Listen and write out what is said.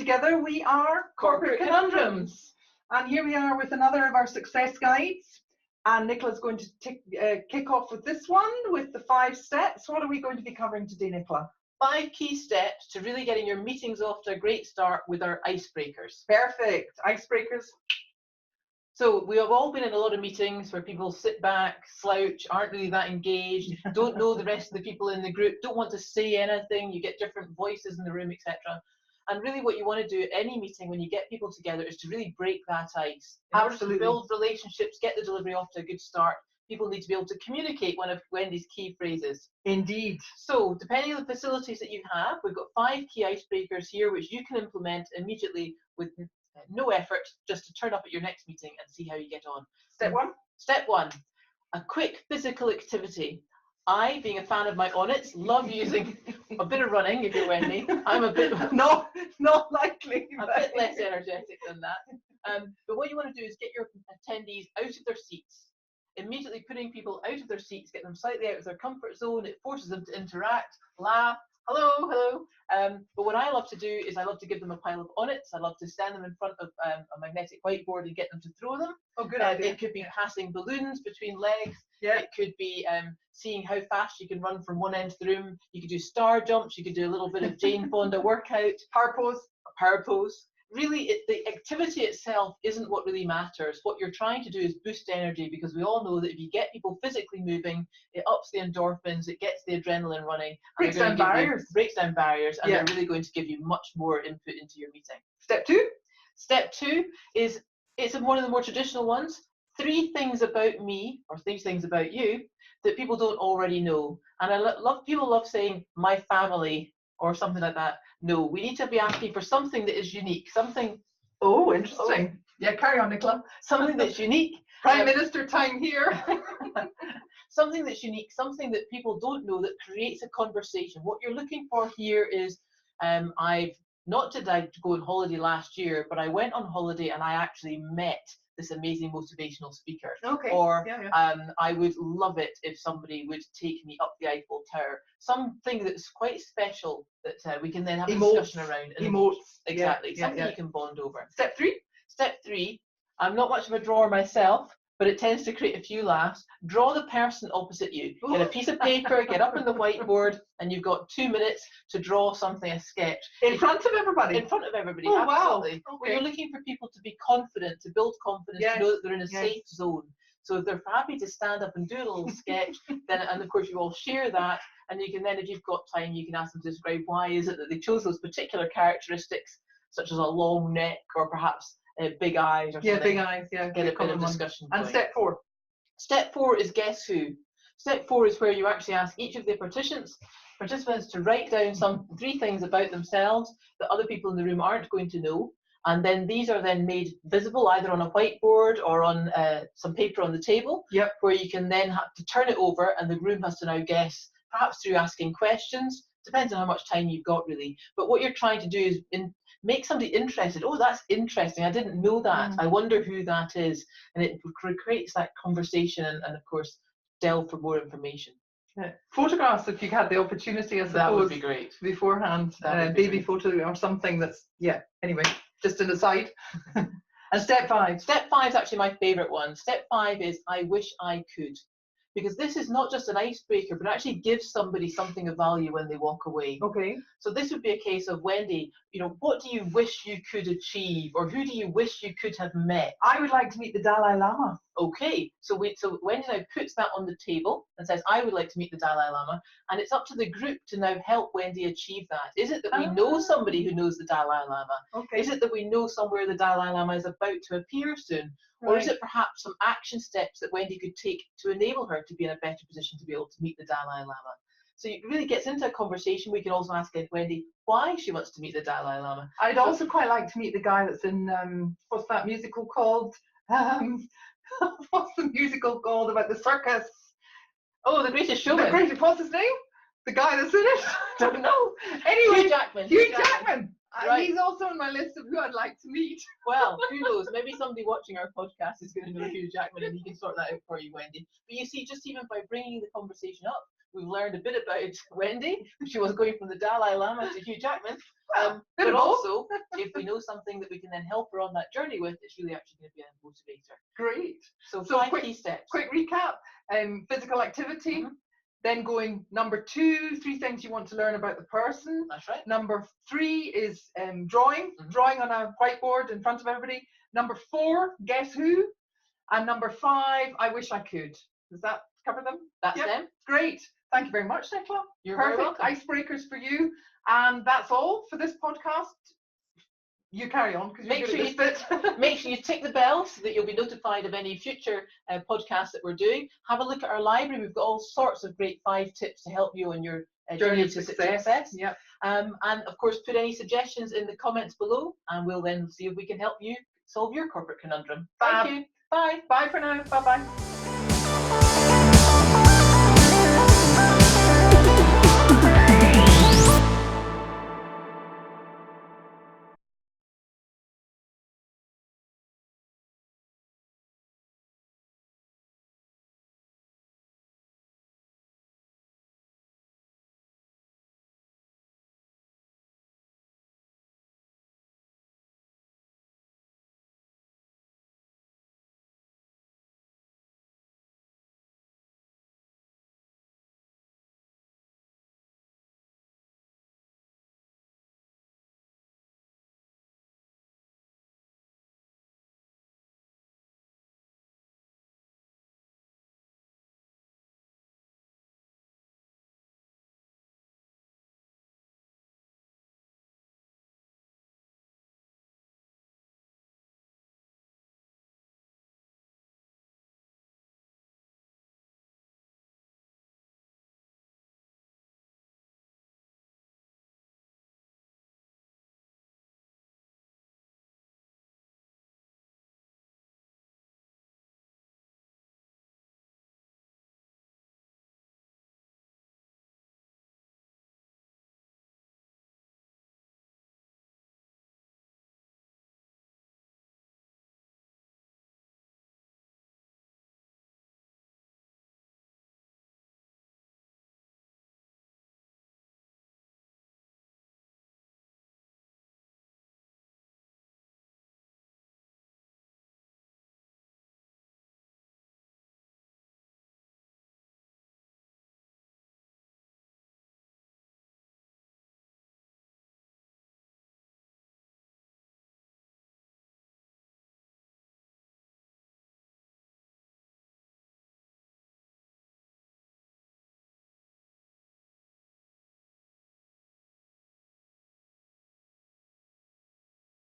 together we are Corporate Conundrums. And here we are with another of our success guides. And Nicola's going to kick off with this one with the 5 steps. What are we going to be covering today, Nicola? 5 key steps to really getting your meetings off to a great start with our icebreakers. Perfect. Icebreakers. So we have all been in a lot of meetings where people sit back, slouch, aren't really that engaged, don't know the rest of the people in the group, don't want to say anything, you get different voices in the room, etc. And really what you want to do at any meeting when you get people together is to really break that ice. In Absolutely. order to build relationships, get the delivery off to a good start, people need to be able to communicate, one of Wendy's key phrases. Indeed. So depending on the facilities that you have, we've got 5 key icebreakers here which you can implement immediately with no effort, just to turn up at your next meeting and see how you get on. Step 1. Step 1, a quick physical activity. I, being a fan of my onnits, love using a bit of running, if you're Wendy. I'm a bit not likely. A bit less energetic than that. But what you want to do is get your attendees out of their seats. Immediately putting people out of their seats, get them slightly out of their comfort zone. It forces them to interact, laugh, hello. But what I love to do is I love to give them a pile of onnits. I love to stand them in front of a magnetic whiteboard and get them to throw them. Oh, good idea. It could be passing balloons between legs. Yeah. It could be seeing how fast you can run from one end of the room. You could do star jumps. You could do a little bit of Jane Fonda workout. Power pose. Really, the activity itself isn't what really matters. What you're trying to do is boost energy, because we all know that if you get people physically moving, it ups the endorphins, it gets the adrenaline running. Breaks down barriers. And they're really going to give you much more input into your meeting. Step 2? Step 2 is, it's one of the more traditional ones. 3 things about me, or 3 things about you, that people don't already know. And people love saying, my family, or something like that. No, we need to be asking for something that is unique, something. Oh, interesting. Yeah, carry on, Nicola. Something that's unique. Prime Minister time here. Something that's unique, something that people don't know, that creates a conversation. What you're looking for here is, I've not did I go on holiday last year, but I went on holiday and I actually met this amazing motivational speaker. Okay. Or yeah. I would love it if somebody would take me up the Eiffel Tower. Something that's quite special that we can then have a discussion around. Emotes. Exactly. Something you can bond over. Step 3. Step 3. I'm not much of a drawer myself, but it tends to create a few laughs. Draw the person opposite you. Get a piece of paper, get up on the whiteboard, and you've got 2 minutes to draw something, a sketch. In front of everybody? In front of everybody, oh, absolutely. Wow. Okay. Well, you're looking for people to be confident, to build confidence, to know that they're in a safe zone. So if they're happy to stand up and do a little sketch, then, and of course you all share that, and you can then, if you've got time, you can ask them to describe why is it that they chose those particular characteristics, such as a long neck or perhaps big eyes or something. Yeah, big eyes, yeah. Get a bit of discussion going. And step 4? Step 4 is guess who. Step 4 is where you actually ask each of the participants to write down 3 things about themselves that other people in the room aren't going to know. And then these are then made visible either on a whiteboard or on some paper on the table, where you can then have to turn it over and the room has to now guess, perhaps through asking questions. Depends on how much time you've got, really. But what you're trying to do is make somebody interested. Oh, that's interesting. I didn't know that. I wonder who that is. And it creates that conversation and of course, delve for more information. Yeah. Photographs, if you had the opportunity, I suppose. That would be great. Beforehand. Baby photo or something that's, anyway, just an aside. And step 5? Step 5 is actually my favourite one. Step 5 is, I wish I could. Because this is not just an icebreaker, but actually gives somebody something of value when they walk away. Okay. So this would be a case of, Wendy, what do you wish you could achieve, or who do you wish you could have met? I would like to meet the Dalai Lama. Okay, so Wendy now puts that on the table and says, I would like to meet the Dalai Lama, and it's up to the group to now help Wendy achieve that. Is it that we know somebody who knows the Dalai Lama? Okay. Is it that we know somewhere the Dalai Lama is about to appear soon? Or is it perhaps some action steps that Wendy could take to enable her to be in a better position to be able to meet the Dalai Lama? So it really gets into a conversation. We can also ask Wendy why she wants to meet the Dalai Lama. I'd also quite like to meet the guy that's in, what's that musical called? What's the musical called about the circus? Oh, The Greatest Showman. What's his name? The guy that's in it? Don't know. Anyway, Hugh Jackman. Right. He's also on my list of who I'd like to meet. Well, who knows? Maybe somebody watching our podcast is going to know Hugh Jackman and he can sort that out for you, Wendy. But you see, just even by bringing the conversation up, we've learned a bit about Wendy. She was going from the Dalai Lama to Hugh Jackman. Bit But of both. also, if we know something that we can then help her on that journey with, it's really actually going to be a motivator. Great. So So 5 key steps. Quick recap, physical activity, then going number 2, 3 things you want to learn about the person. That's right. Number 3 is drawing on a whiteboard in front of everybody. Number 4, guess who? And number 5, I wish I could. Does that cover them? That's them. Great. Thank you very much, Nicola. You're Perfect. very welcome. Icebreakers for you. And that's all for this podcast. You carry on because you're good at this bit. Make sure you tick the bell so that you'll be notified of any future podcasts that we're doing. Have a look at our library. We've got all sorts of great 5 tips to help you on your journey to success. Yep. And of course, put any suggestions in the comments below, and we'll then see if we can help you solve your corporate conundrum. Thank you. Bye. Bye for now. Bye-bye.